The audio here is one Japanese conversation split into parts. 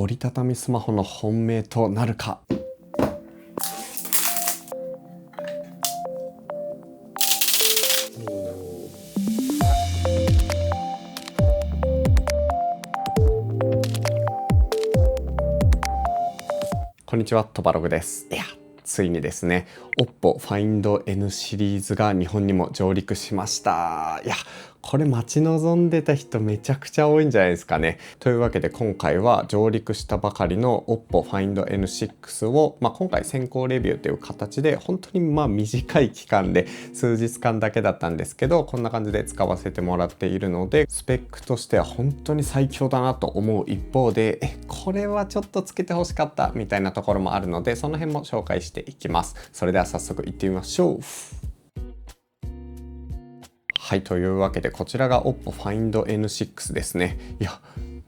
折りたたみスマホの本命となるか。こんにちは、トバログです。ついにですね、Oppo Find N シリーズが日本にも上陸しました。これ待ち望んでた人めちゃくちゃ多いんじゃないですかね。というわけで今回は上陸したばかりの Oppo Find N6 を、今回先行レビューという形で本当に短い期間で数日間だけだったんですけど、こんな感じで使わせてもらっているので、スペックとしては本当に最強だなと思う一方で、これはちょっとつけてほしかったみたいなところもあるので、その辺も紹介していきます。それでは早速いってみましょう。はい、というわけでこちらが Oppo Find N6 ですね。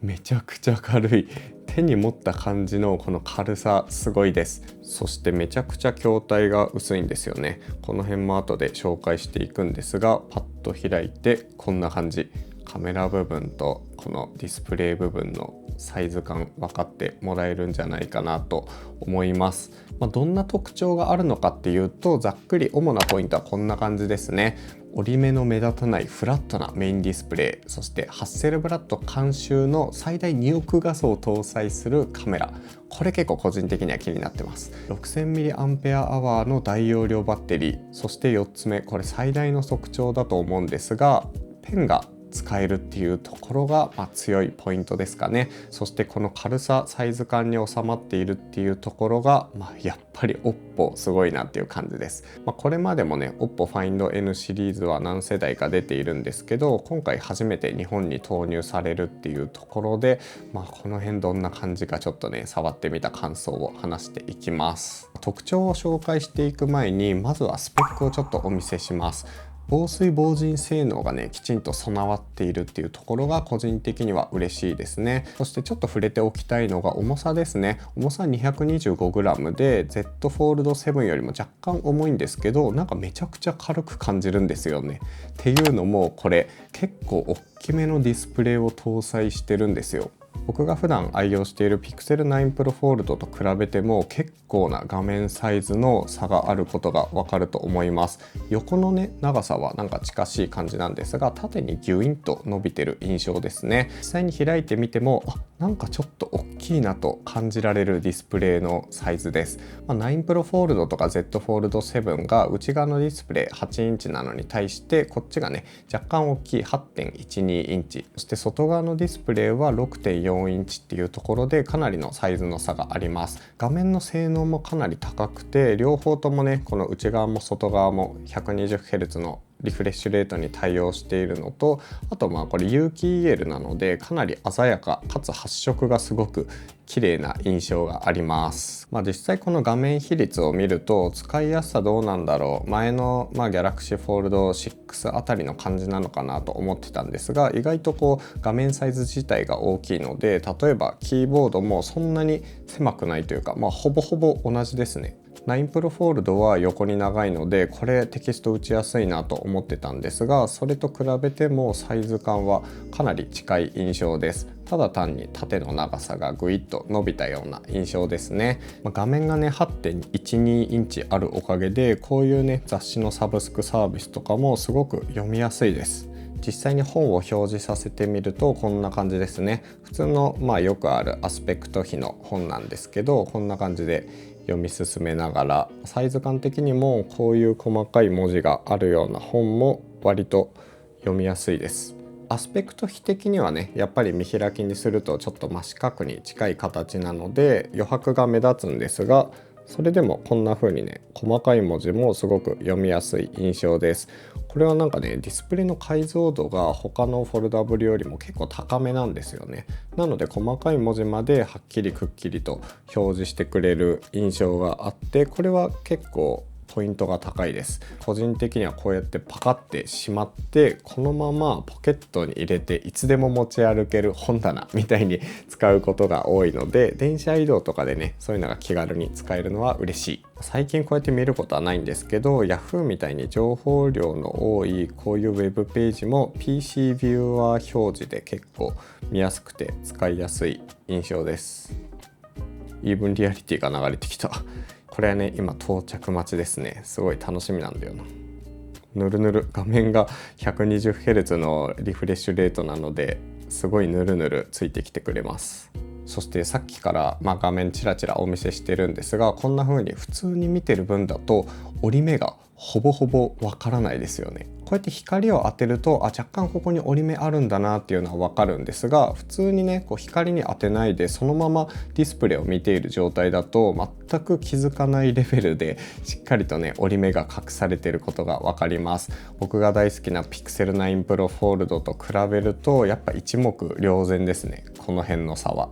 めちゃくちゃ軽い。手に持った感じのこの軽さすごいです。そしてめちゃくちゃ筐体が薄いんですよね。この辺も後で紹介していくんですが、パッと開いてこんな感じ。カメラ部分とこのディスプレイ部分のサイズ感分かってもらえるんじゃないかなと思います。どんな特徴があるのかっていうと、ざっくり主なポイントはこんな感じですね。折り目の目立たないフラットなメインディスプレイ、そしてハッセルブラッド監修の最大2億画素を搭載するカメラ。これ結構個人的には気になってます。 6000mAh の大容量バッテリー、そして4つ目、これ最大の特徴だと思うんですが、ペンが使えるっていうところが強いポイントですかね。そしてこの軽さ、サイズ感に収まっているっていうところが、やっぱり Oppo すごいなっていう感じです。これまでもね Oppo Find N シリーズは何世代か出ているんですけど、今回初めて日本に投入されるっていうところで、この辺どんな感じかちょっとね触ってみた感想を話していきます。特徴を紹介していく前に、まずはスペックをちょっとお見せします。防水防塵性能がねきちんと備わっているっていうところが個人的には嬉しいですね。そしてちょっと触れておきたいのが重さですね。重さ 225g で Z Fold 7よりも若干重いんですけど、なんかめちゃくちゃ軽く感じるんですよね。っていうのもこれ結構大きめのディスプレイを搭載してるんですよ。僕が普段愛用している Pixel 9 Pro Fold と比べても結構な画面サイズの差があることがわかると思います。横のね長さはなんか近しい感じなんですが、縦にギュインと伸びてる印象ですね。実際に開いてみてもなんかちょっと大きいなと感じられるディスプレイのサイズです。9 Pro Fold とか Z Fold 7が内側のディスプレイ8インチなのに対して、こっちがね若干大きい 8.12 インチ、そして外側のディスプレイは 6.4インチっていうところでかなりのサイズの差があります。画面の性能もかなり高くて、両方ともねこの内側も外側も 120Hz のリフレッシュレートに対応しているのと、あとこれ有機 EL なのでかなり鮮やかかつ発色がすごく綺麗な印象があります。実際この画面比率を見ると使いやすさどうなんだろう、前のGalaxy Fold 6あたりの感じなのかなと思ってたんですが、意外と画面サイズ自体が大きいので、例えばキーボードもそんなに狭くないというか、ほぼほぼ同じですね。9 Pro Fold は横に長いのでこれテキスト打ちやすいなと思ってたんですが、それと比べてもサイズ感はかなり近い印象です。ただ単に縦の長さがぐいっと伸びたような印象ですね。画面がね 8.12 インチあるおかげで、こういうね雑誌のサブスクサービスとかもすごく読みやすいです。実際に本を表示させてみるとこんな感じですね。普通のよくあるアスペクト比の本なんですけど、こんな感じで読み進めながら、サイズ感的にもこういう細かい文字があるような本も割と読みやすいです。アスペクト比的にはねやっぱり見開きにするとちょっと真四角に近い形なので余白が目立つんですが、それでもこんな風にね細かい文字もすごく読みやすい印象です。これはなんかねディスプレイの解像度が他のフォルダブルよりも結構高めなんですよね。なので細かい文字まではっきりくっきりと表示してくれる印象があって、これは結構ポイントが高いです。個人的にはこうやってパカってしまって、このままポケットに入れていつでも持ち歩ける本棚みたいに使うことが多いので、電車移動とかでねそういうのが気軽に使えるのは嬉しい。最近こうやって見ることはないんですけど、 Yahoo みたいに情報量の多いこういうウェブページも PC ビューアー表示で結構見やすくて使いやすい印象です。イーブンリアリティが流れてきた。これはね今到着待ちですね。すごい楽しみなんだよな。ぬるぬる、画面が 120Hz のリフレッシュレートなのですごいぬるぬるついてきてくれます。そしてさっきから、画面チラチラお見せしてるんですが、こんな風に普通に見てる分だと折り目がほぼほぼわからないですよね。こうやって光を当てると若干ここに折り目あるんだなっていうのはわかるんですが、普通にねこう光に当てないでそのままディスプレイを見ている状態だと全く気づかないレベルでしっかりとね折り目が隠されていることがわかります。僕が大好きな Pixel 9 Pro Fold と比べるとやっぱ一目瞭然ですね、この辺の差は。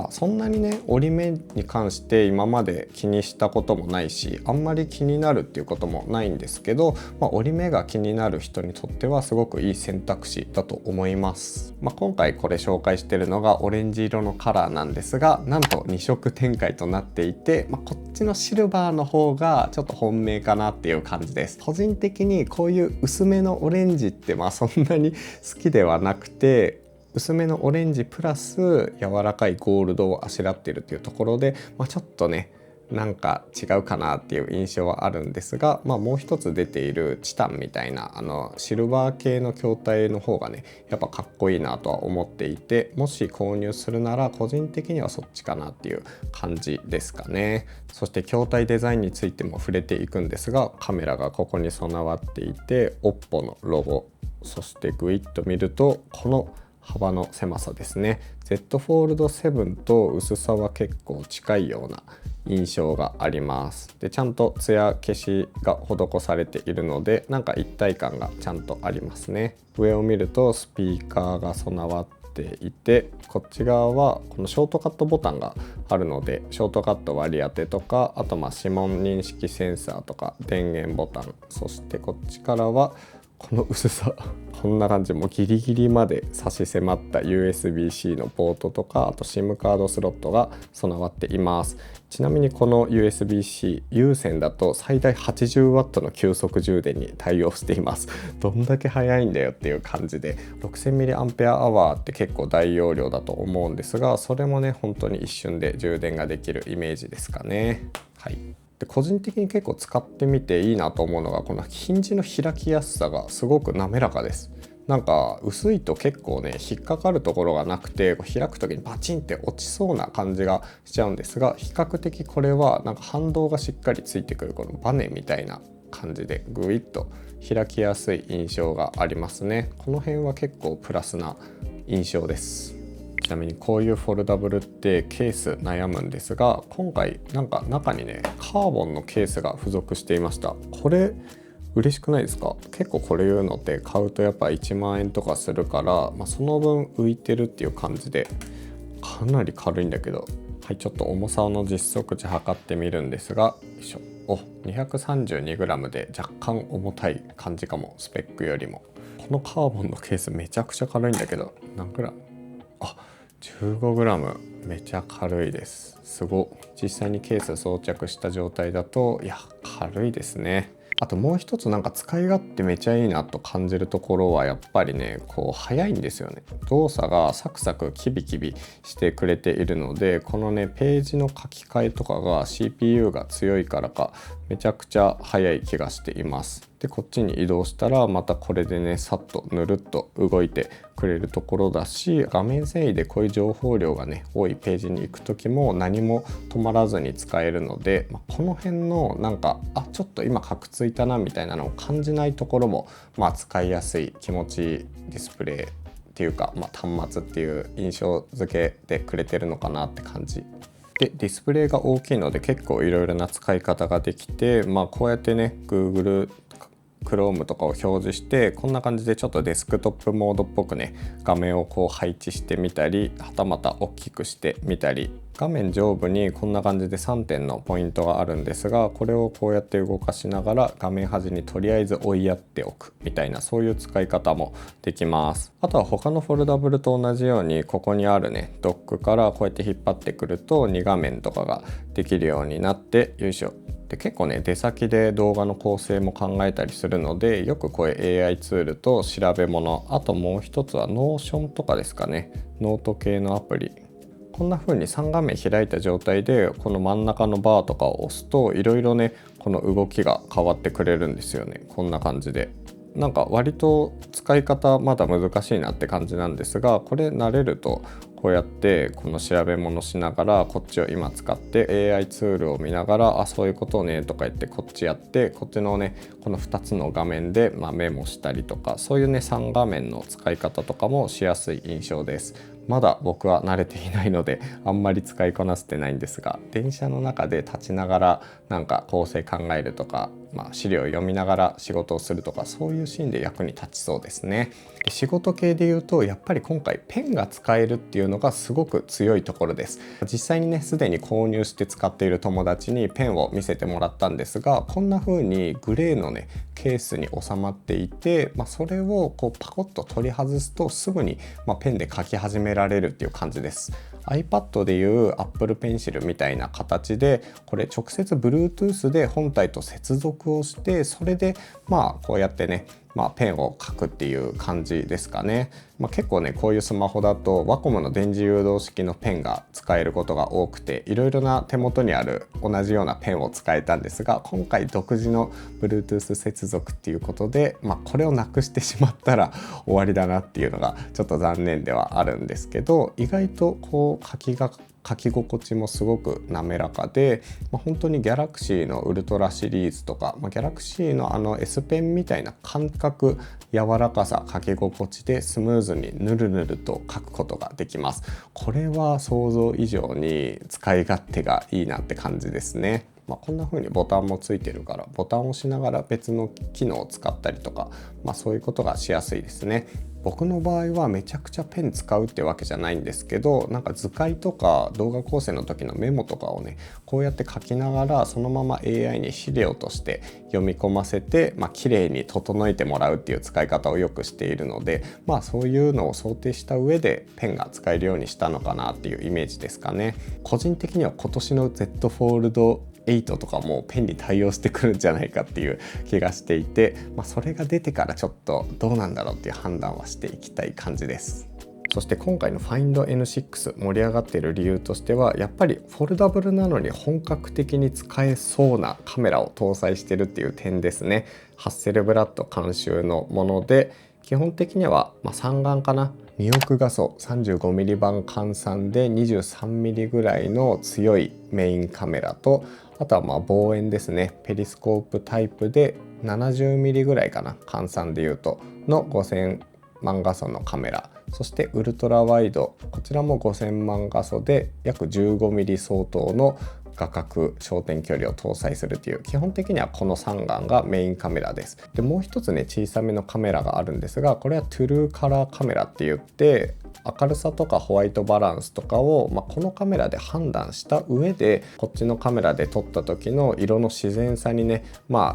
そんなにね折り目に関して今まで気にしたこともないし、あんまり気になるっていうこともないんですけど、折り目が気になる人にとってはすごくいい選択肢だと思います。今回これ紹介してるのがオレンジ色のカラーなんですが、なんと2色展開となっていて、こっちのシルバーの方がちょっと本命かなっていう感じです。個人的にこういう薄めのオレンジってそんなに好きではなくて、薄めのオレンジプラス柔らかいゴールドをあしらっているというところで、ちょっとねなんか違うかなっていう印象はあるんですが、もう一つ出ているチタンみたいなシルバー系の筐体の方がねやっぱかっこいいなとは思っていて、もし購入するなら個人的にはそっちかなっていう感じですかね。そして筐体デザインについても触れていくんですが、カメラがここに備わっていて OPPO のロゴ、そしてグイッと見るとこの幅の狭さですね。 Z Fold 7と薄さは結構近いような印象があります。でちゃんと艶消しが施されているのでなんか一体感がちゃんとありますね。上を見るとスピーカーが備わっていて、こっち側はこのショートカットボタンがあるのでショートカット割り当てとか、あと指紋認識センサーとか電源ボタン、そしてこっちからはこの薄さこんな感じ、もうギリギリまで差し迫った USB-C のポートとか、あと SIM カードスロットが備わっています。ちなみにこの USB-C 有線だと最大 80W の急速充電に対応しています。どんだけ速いんだよっていう感じで、 6000mAh って結構大容量だと思うんですが、それもね本当に一瞬で充電ができるイメージですかね。はい。で個人的に結構使ってみていいなと思うのが、このヒンジの開きやすさがすごく滑らかです。なんか薄いと結構ね引っかかるところがなくて、開く時にバチンって落ちそうな感じがしちゃうんですが、比較的これはなんか反動がしっかりついてくるこのバネみたいな感じでグイッと開きやすい印象がありますね。この辺は結構プラスな印象です。ちなみにこういうフォルダブルってケース悩むんですが、今回なんか中にねカーボンのケースが付属していました。これ嬉しくないですか？結構これいうのって買うとやっぱ1万円とかするから、その分浮いてるっていう感じでかなり軽いんだけど、はい、ちょっと重さの実測値測ってみるんですが、よいしょ、お 232g で若干重たい感じかも、スペックよりも。このカーボンのケースめちゃくちゃ軽いんだけど、何グラム？あ、15g、めちゃ軽いです。すご。実際にケース装着した状態だといや軽いですね。あともう一つなんか使い勝手めちゃいいなと感じるところはやっぱりねこう早いんですよね。動作がサクサクキビキビしてくれているので、このねページの書き換えとかが CPU が強いからかめちゃくちゃ早い気がしています。でこっちに移動したらまたこれでねさっとぬるっと動いてくれるところだし、画面遷移でこういう情報量がね多いページに行く時も何も止まらずに使えるので、この辺のなんかちょっと今カクついたなみたいなのを感じないところも使いやすい気持ちいいディスプレイっていうか、端末っていう印象付けてくれてるのかなって感じで、ディスプレイが大きいので結構いろいろな使い方ができて、こうやってね Google Chrome とかを表示してこんな感じでちょっとデスクトップモードっぽくね画面をこう配置してみたり、はたまた大きくしてみたり、画面上部にこんな感じで3点のポイントがあるんですが、これをこうやって動かしながら画面端にとりあえず追いやっておくみたいな、そういう使い方もできます。あとは他のフォルダブルと同じようにここにあるねドックからこうやって引っ張ってくると2画面とかができるようになって、よいしょで結構ね出先で動画の構成も考えたりするので、よくこういう AI ツールと調べ物、あともう一つはノーションとかですかね、ノート系のアプリ、こんな風に3画面開いた状態でこの真ん中のバーとかを押すといろいろねこの動きが変わってくれるんですよね。こんな感じでなんか割と使い方まだ難しいなって感じなんですが、これ慣れるとこうやってこの調べ物しながらこっちを今使って AI ツールを見ながらそういうことねとか言ってこっちやってこっちのねこの2つの画面でメモしたりとか、そういうね3画面の使い方とかもしやすい印象です。まだ僕は慣れていないのであんまり使いこなせてないんですが、電車の中で立ちながらなんか構成考えるとか、資料を読みながら仕事をするとか、そういうシーンで役に立ちそうですね。で仕事系で言うとやっぱり今回ペンが使えるっていうのがすごく強いところです。実際にねすでに購入して使っている友達にペンを見せてもらったんですが、こんな風にグレーのねケースに収まっていて、それをこうパコッと取り外すとすぐに、ペンで書き始められるっていう感じです。 iPad でいう Apple Pencil みたいな形でこれ直接 Bluetooth で本体と接続をして、それでこうやってねペンを書くっていう感じですかね。結構ねこういうスマホだとワコムの電磁誘導式のペンが使えることが多くて、いろいろな手元にある同じようなペンを使えたんですが、今回独自の Bluetooth 接続っていうことで、これをなくしてしまったら終わりだなっていうのがちょっと残念ではあるんですけど、意外とこう書き心地もすごく滑らかで、本当にギャラクシーのウルトラシリーズとか、ギャラクシーのSペンみたいな感覚、柔らかさ、書き心地でスムーズにぬるぬると書くことができます。これは想像以上に使い勝手がいいなって感じですね。こんな風にボタンもついてるからボタンを押しながら別の機能を使ったりとか、そういうことがしやすいですね。僕の場合はめちゃくちゃペン使うってわけじゃないんですけど、なんか図解とか動画構成の時のメモとかをねこうやって書きながらそのまま AI に資料として読み込ませて、綺麗に整えてもらうっていう使い方をよくしているので、そういうのを想定した上でペンが使えるようにしたのかなっていうイメージですかね。個人的には今年の Z フォールド8とかもペンに対応してくるんじゃないかっていう気がしていて、それが出てからちょっとどうなんだろうっていう判断はしていきたい感じです。そして今回の Find N6 盛り上がっている理由としては、やっぱりフォルダブルなのに本格的に使えそうなカメラを搭載してるっていう点ですね。ハッセルブラッド監修のもので、基本的には3眼かな、2億画素 35mm 版換算で 23mm ぐらいの強いメインカメラと、あとは望遠ですね、ペリスコープタイプで 70mm ぐらいかな、換算でいうとの5000万画素のカメラ、そしてウルトラワイド、こちらも5000万画素で約 15mm 相当の画角焦点距離を搭載するという、基本的にはこの3眼がメインカメラです。でもう一つね小さめのカメラがあるんですが、これはトゥルーカラーカメラって言って、明るさとかホワイトバランスとかを、このカメラで判断した上でこっちのカメラで撮った時の色の自然さにね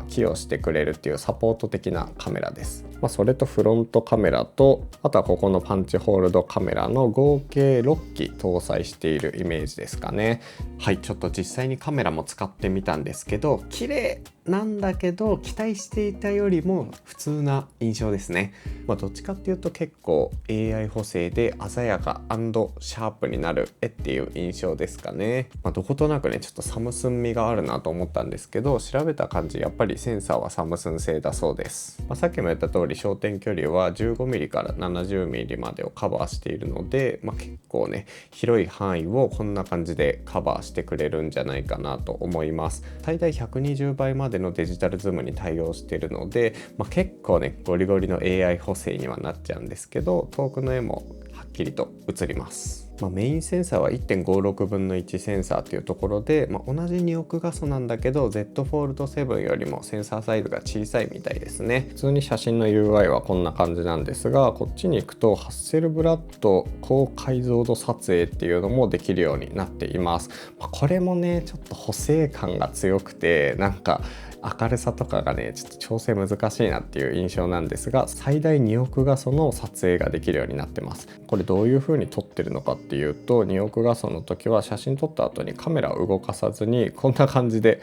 寄与してくれるっていうサポート的なカメラです。それとフロントカメラと、あとはここのパンチホールドカメラの合計6機搭載しているイメージですかね。はい、ちょっと実際にカメラも使ってみたんですけど、綺麗なんだけど期待していたよりも普通な印象ですね。どっちかっていうと結構 AI 補正で鮮やか&シャープになる絵っていう印象ですかね。どことなくねちょっとサムスン味があるなと思ったんですけど、調べた感じやっぱりセンサーはサムスン製だそうです。さっきも言った通り焦点距離は 15mm から 70mm までをカバーしているので、結構ね広い範囲をこんな感じでカバーしてくれるんじゃないかなと思います。最大120倍までのデジタルズームに対応しているので、結構ねゴリゴリの AI 補正にはなっちゃうんですけど、遠くの絵もはっきりと映ります。メインセンサーは 1.56 分の1センサーというところで、同じ2億画素なんだけど Z フォールド7よりもセンサーサイズが小さいみたいですね。普通に写真の UI はこんな感じなんですが、こっちに行くとハッセルブラッド高解像度撮影っていうのもできるようになっています。これもねちょっと補正感が強くて、なんか明るさとかがねちょっと調整難しいなっていう印象なんですが、最大2億画素の撮影ができるようになってます。これどういう風に撮ってるのかっていうと、2億画素の時は写真撮った後にカメラを動かさずにこんな感じで、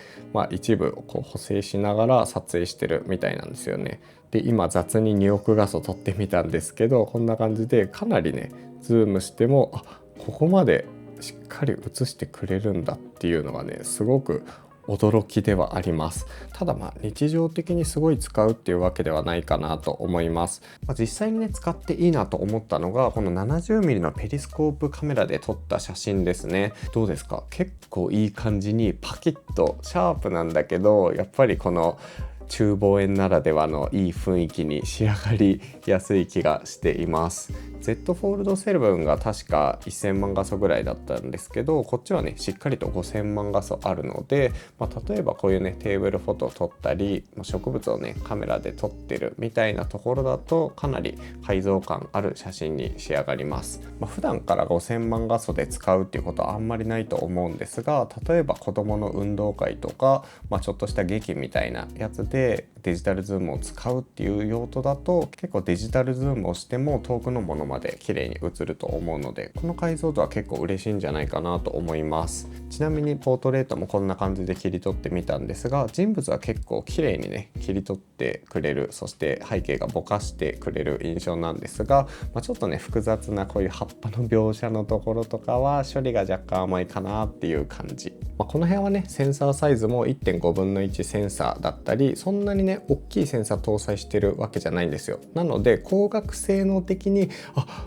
一部こう補正しながら撮影してるみたいなんですよね。で今雑に2億画素撮ってみたんですけど、こんな感じでかなりねズームしてもここまでしっかり写してくれるんだっていうのがねすごく驚きではあります。ただ日常的にすごい使うっていうわけではないかなと思います。実際にね使っていいなと思ったのがこの 70mm のペリスコープカメラで撮った写真ですね。どうですか？結構いい感じにパキッとシャープなんだけど、やっぱりこの中望遠ならではのいい雰囲気に仕上がりやすい気がしています。Z フォールド7が確か1000万画素ぐらいだったんですけど、こっちはねしっかりと5000万画素あるので、例えばこういうねテーブルフォトを撮ったり植物をねカメラで撮ってるみたいなところだとかなり解像感ある写真に仕上がります。普段から5000万画素で使うっていうことはあんまりないと思うんですが、例えば子どもの運動会とか、ちょっとした劇みたいなやつでデジタルズームを使うっていう用途だと結構デジタルズームをしても遠くのものまで綺麗に映ると思うので、この解像度は結構嬉しいんじゃないかなと思います。ちなみにポートレートもこんな感じで切り取ってみたんですが、人物は結構綺麗にね切り取ってくれる、そして背景がぼかしてくれる印象なんですが、ちょっとね複雑なこういう葉っぱの描写のところとかは処理が若干甘いかなっていう感じ。この辺はねセンサーサイズも 1.5 分の1センサーだったり、そんなにね大きいセンサー搭載してるわけじゃないんですよ。なので光学性能的に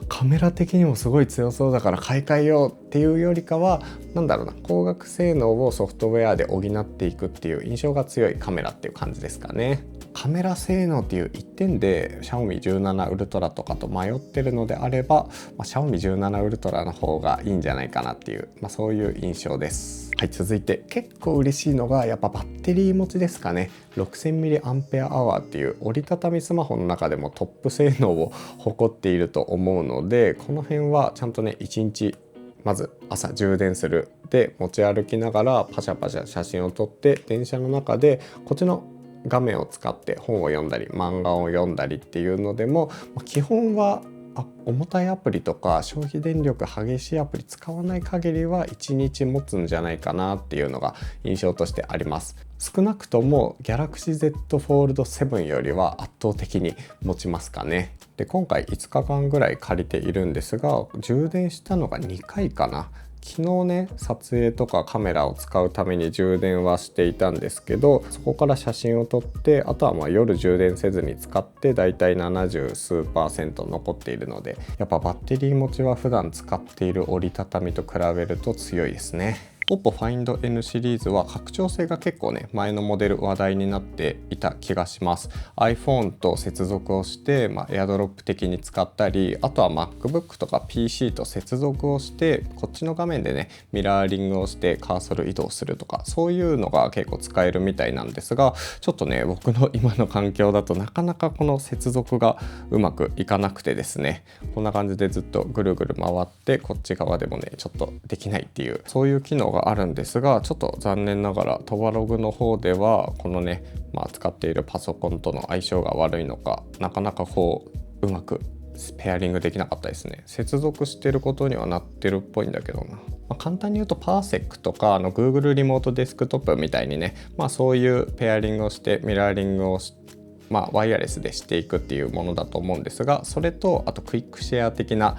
カメラ的にもすごい強そうだから買い替えようっていうよりかは、光学性能をソフトウェアで補っていくっていう印象が強いカメラっていう感じですかね。カメラ性能っていう一点で Xiaomi 17 Ultra とかと迷ってるのであれば、Xiaomi 17 Ultra の方がいいんじゃないかなっていう、そういう印象です。はい、続いて結構嬉しいのがやっぱバッテリー持ちですかね。 6000mAh っていう折りたたみスマホの中でもトップ性能を誇っていると思うので、この辺はちゃんとね1日まず朝充電するで持ち歩きながらパシャパシャ写真を撮って、電車の中でこっちの画面を使って本を読んだり漫画を読んだりっていうのでも、基本は重たいアプリとか消費電力激しいアプリ使わない限りは1日持つんじゃないかなっていうのが印象としてあります。少なくとも Galaxy Z Fold 7よりは圧倒的に持ちますかね。で今回5日間ぐらい借りているんですが、充電したのが2回かな。昨日ね撮影とかカメラを使うために充電はしていたんですけど、そこから写真を撮って、あとは夜充電せずに使ってだいたい70数%残っているので、やっぱバッテリー持ちは普段使っている折りたたみと比べると強いですね。Oppo Find N シリーズは拡張性が結構ね前のモデル話題になっていた気がします。 iPhone と接続をして、AirDrop 的に使ったり、あとは MacBook とか PC と接続をしてこっちの画面でねミラーリングをしてカーソル移動するとか、そういうのが結構使えるみたいなんですが、ちょっとね僕の今の環境だとなかなかこの接続がうまくいかなくてですね、こんな感じでずっとぐるぐる回ってこっち側でもねちょっとできないっていう、そういう機能があるんですが、ちょっと残念ながらトバログの方ではこのね、使っているパソコンとの相性が悪いのか、なかなかうまくペアリングできなかったですね。接続してることにはなってるっぽいんだけどな。簡単に言うとパーセックとかGoogle リモートデスクトップみたいにね、そういうペアリングをしてミラーリングをワイヤレスでしていくっていうものだと思うんですが、それとあとクイックシェア的な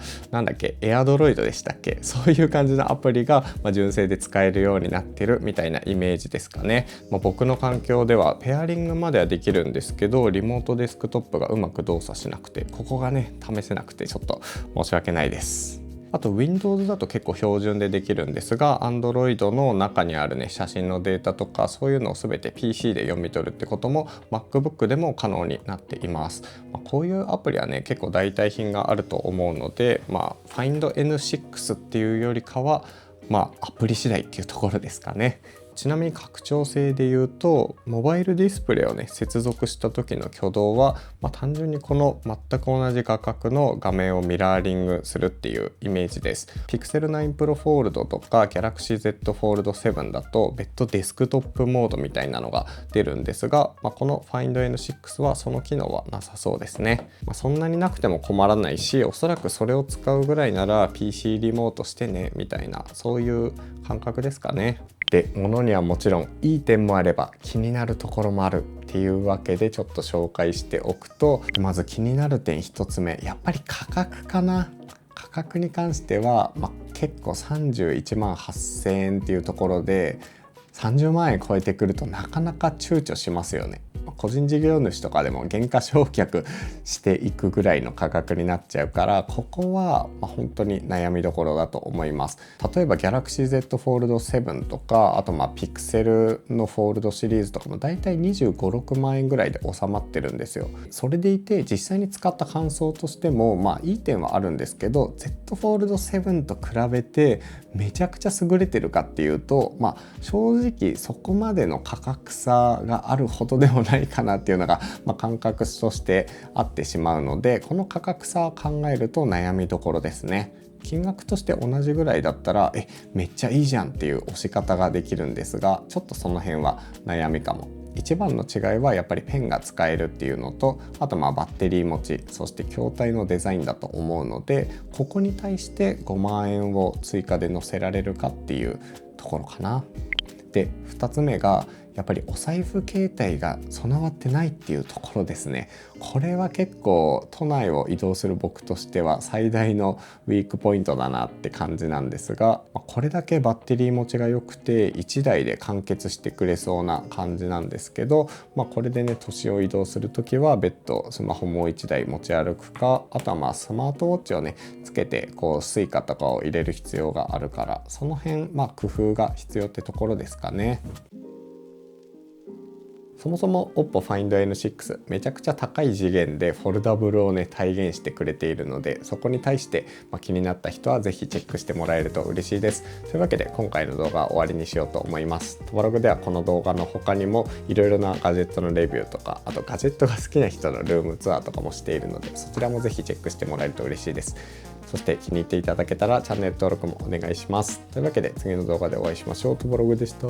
エアドロイドでしたっけ、そういう感じのアプリが純正で使えるようになってるみたいなイメージですかね。僕の環境ではペアリングまではできるんですけど、リモートデスクトップがうまく動作しなくて、ここがね試せなくてちょっと申し訳ないです。あと Windows だと結構標準でできるんですが、 Android の中にあるね写真のデータとかそういうのを全て PC で読み取るってことも MacBook でも可能になっています。こういうアプリはね結構代替品があると思うので、Find N6 っていうよりかはアプリ次第っていうところですかね。ちなみに拡張性で言うと、モバイルディスプレイをね接続した時の挙動は、単純にこの全く同じ画角の画面をミラーリングするっていうイメージです。 Pixel 9 Pro Fold とか Galaxy Z Fold 7だと別途デスクトップモードみたいなのが出るんですが、この Find N6 はその機能はなさそうですね。そんなになくても困らないし、おそらくそれを使うぐらいなら PC リモートしてねみたいな、そういう感覚ですかね。で、物にはもちろんいい点もあれば気になるところもあるっていうわけでちょっと紹介しておくと、まず気になる点1つ目、やっぱり価格かな。価格に関しては、結構31万8000円っていうところで30万円超えてくるとなかなか躊躇しますよね。個人事業主とかでも減価償却していくぐらいの価格になっちゃうから、ここは本当に悩みどころだと思います。例えば Galaxy Z Fold 7とか、あとPixel のフォールドシリーズとかもだいたい25、6万円ぐらいで収まってるんですよ。それでいて実際に使った感想としてもいい点はあるんですけど、 Z Fold 7と比べてめちゃくちゃ優れてるかっていうと、正直そこまでの価格差があるほどでもないかなっていうのが、感覚としてあってしまうので、この価格差を考えると悩みどころですね。金額として同じぐらいだったらめっちゃいいじゃんっていう押し方ができるんですが、ちょっとその辺は悩みかも。一番の違いはやっぱりペンが使えるっていうのと、あとバッテリー持ち、そして筐体のデザインだと思うので、ここに対して5万円を追加で乗せられるかっていうところかな。で2つ目がやっぱりお財布携帯が備わってないっていうところですね。これは結構都内を移動する僕としては最大のウィークポイントだなって感じなんですが、これだけバッテリー持ちが良くて1台で完結してくれそうな感じなんですけど、これでね都市を移動するときは別途スマホもう1台持ち歩くか、あとはスマートウォッチをねつけてスイカとかを入れる必要があるから、その辺工夫が必要ってところですかね。そもそも Oppo Find N6 めちゃくちゃ高い次元でフォルダブルをね体現してくれているので、そこに対して、気になった人はぜひチェックしてもらえると嬉しいです。というわけで今回の動画は終わりにしようと思います。トバログではこの動画の他にもいろいろなガジェットのレビューとか、あとガジェットが好きな人のルームツアーとかもしているので、そちらもぜひチェックしてもらえると嬉しいです。そして気に入っていただけたらチャンネル登録もお願いします。というわけで次の動画でお会いしましょう。トバログでした。